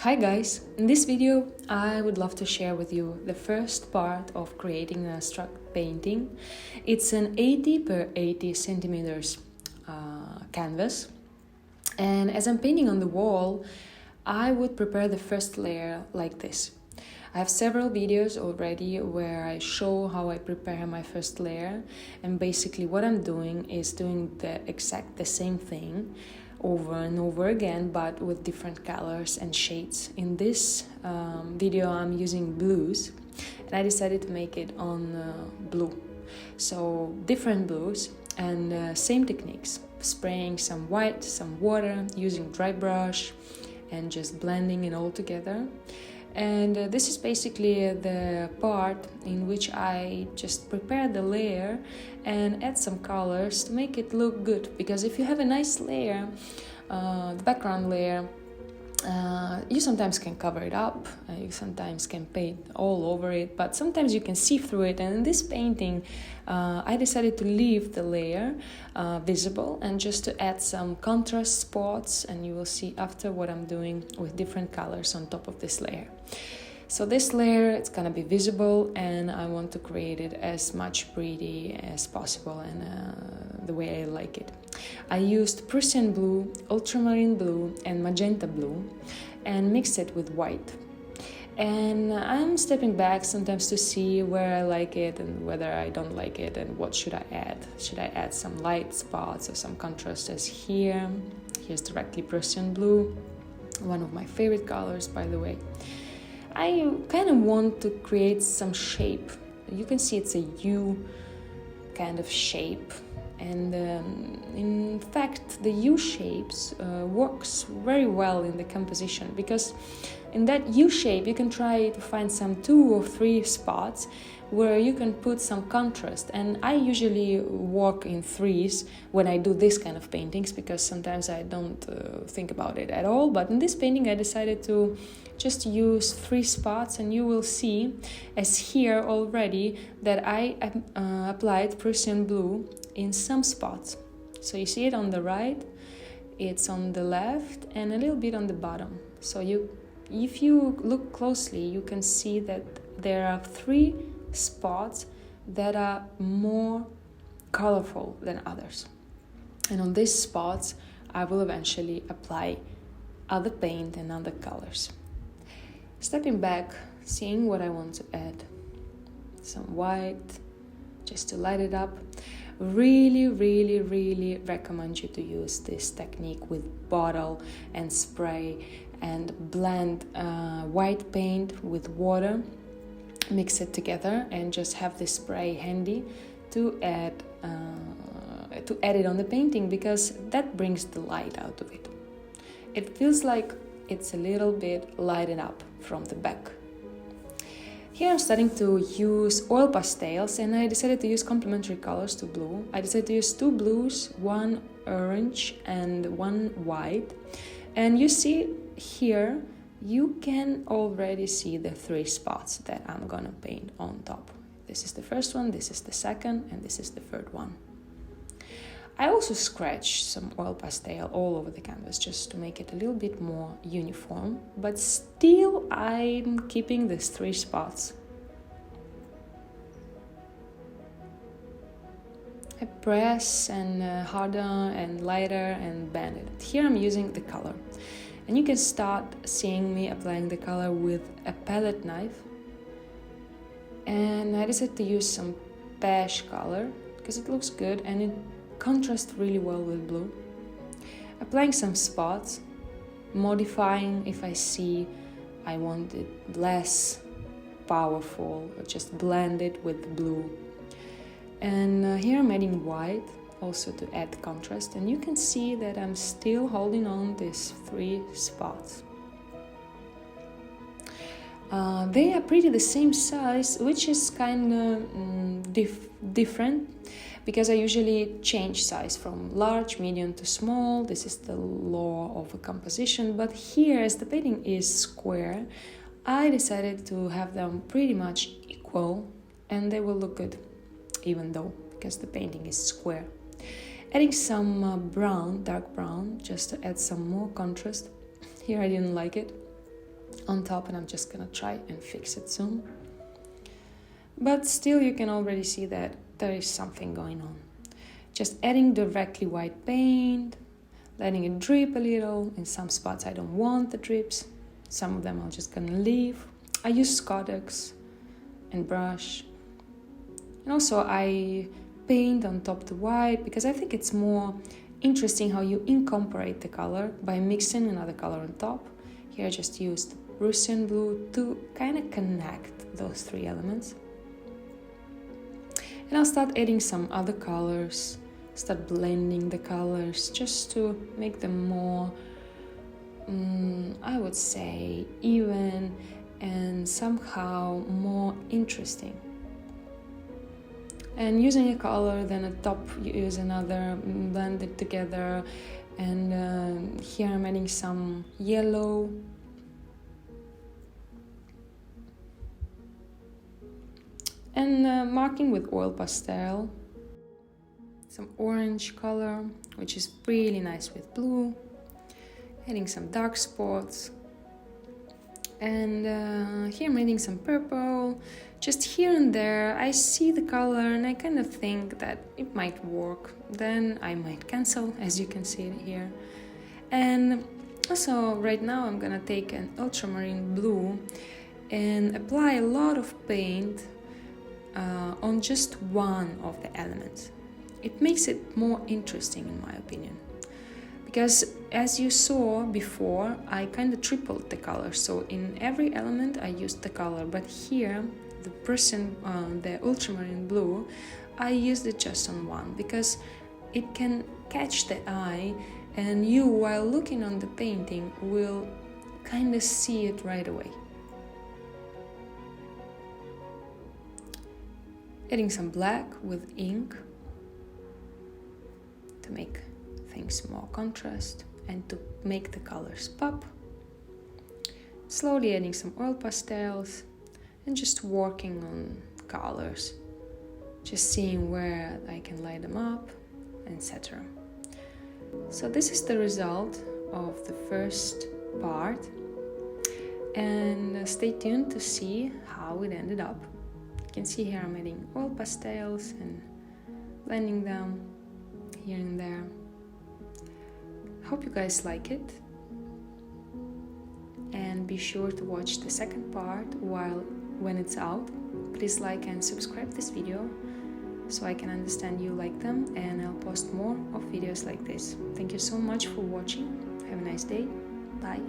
Hi guys, in this video I would love to share with you the first part of creating an abstract painting. It's an 80 by 80 centimeters canvas, and as I'm painting on the wall I would prepare the first layer like this. I have several videos already where I show how I prepare my first layer, and basically what I'm doing is doing the same thing over and over again, but with different colors and shades. In this video I'm using blues, and I decided to make it on blue. So different blues and same techniques, spraying some white, some water, using dry brush and just blending it all together. And this is basically the part in which I just prepare the layer and add some colors to make it look good. Because if you have a nice layer, the background layer, you sometimes can cover it up, you sometimes can paint all over it, but sometimes you can see through it. And in this painting, I decided to leave the layer visible and just to add some contrast spots, and you will see after what I'm doing with different colors on top of this layer. So this layer, it's gonna be visible, and I want to create it as much pretty as possible and the way I like it. I used Prussian blue, ultramarine blue and magenta blue and mixed it with white. And I'm stepping back sometimes to see where I like it and whether I don't like it, and what should I add. Should I add some light spots or some contrast as here? Here's directly Prussian blue, one of my favorite colors, by the way. I kind of want to create some shape. You can see it's a U kind of shape, and in fact the U shapes works very well in the composition, because in that U shape you can try to find some 2 or 3 spots where you can put some contrast. And I usually work in threes when I do this kind of paintings, because sometimes I don't think about it at all. But in this painting I decided to just use 3 spots, and you will see, as here already, that I applied Prussian blue in some spots. So you see it on the right, it's on the left, and a little bit on the bottom. So if you look closely, you can see that there are 3 spots that are more colorful than others. And on these spots, I will eventually apply other paint and other colors. Stepping back, seeing what I want to add. Some white, just to light it up. Really recommend you to use this technique with bottle and spray and blend white paint with water, mix it together, and just have this spray handy to add it on the painting, because that brings the light out of it. It feels like it's a little bit lighted up from the back. Here I'm starting to use oil pastels, and I decided to use complementary colors to blue. I decided to use 2 blues, 1 orange and 1 white. And you see here, you can already see the 3 spots that I'm gonna paint on top. This is the first one, this is the second, and this is the third one. I also scratched some oil pastel all over the canvas just to make it a little bit more uniform, but still I'm keeping these 3 spots. I press and harder and lighter and bend it. Here I'm using the color, and you can start seeing me applying the color with a palette knife. And I decided to use some beige color because it looks good and it contrasts really well with blue. Applying some spots, modifying if I see I want it less powerful, or just blend it with blue. And here I'm adding white also to add contrast, and you can see that I'm still holding on these 3 spots. They are pretty the same size, which is kind of different, because I usually change size from large, medium to small. This is the law of a composition. But here, as the painting is square, I decided to have them pretty much equal, and they will look good, even though, because the painting is square. Adding some brown, dark brown, just to add some more contrast. Here I didn't like it. on top, and I'm just gonna try and fix it soon. But still, you can already see that there is something going on. Just adding directly white paint, letting it drip a little. In some spots I don't want the drips, some of them I'm just gonna leave. I use Codex and brush, and also I paint on top the white because I think it's more interesting how you incorporate the color by mixing another color on top. Here I just used Russian blue to kind of connect those three elements. And I'll start adding some other colors, start blending the colors just to make them more, I would say, even and somehow more interesting. And using a color, then at top you use another, blend it together. And here I'm adding some yellow. And marking with oil pastel. Some orange color, which is really nice with blue. Adding some dark spots. And here I'm adding some purple. Just here and there I see the color and I kind of think that it might work. Then I might cancel, as you can see it here. And also right now I'm gonna take an ultramarine blue and apply a lot of paint on just one of the elements. It makes it more interesting in my opinion. Because as you saw before, I kind of tripled the color. So in every element I used the color, but here the ultramarine blue, I used it just on one because it can catch the eye, and you, while looking on the painting, will kind of see it right away. Adding some black with ink to make things more contrast and to make the colors pop. Slowly adding some oil pastels and just working on colors, just seeing where I can light them up, etc. So this is the result of the first part, and stay tuned to see how it ended up. You can see here I'm adding oil pastels and blending them here and there. Hope you guys like it, and be sure to watch the second part when it's out. Please like and subscribe this video so I can understand you like them, and I'll post more of videos like this. Thank you so much for watching. Have a nice day. Bye.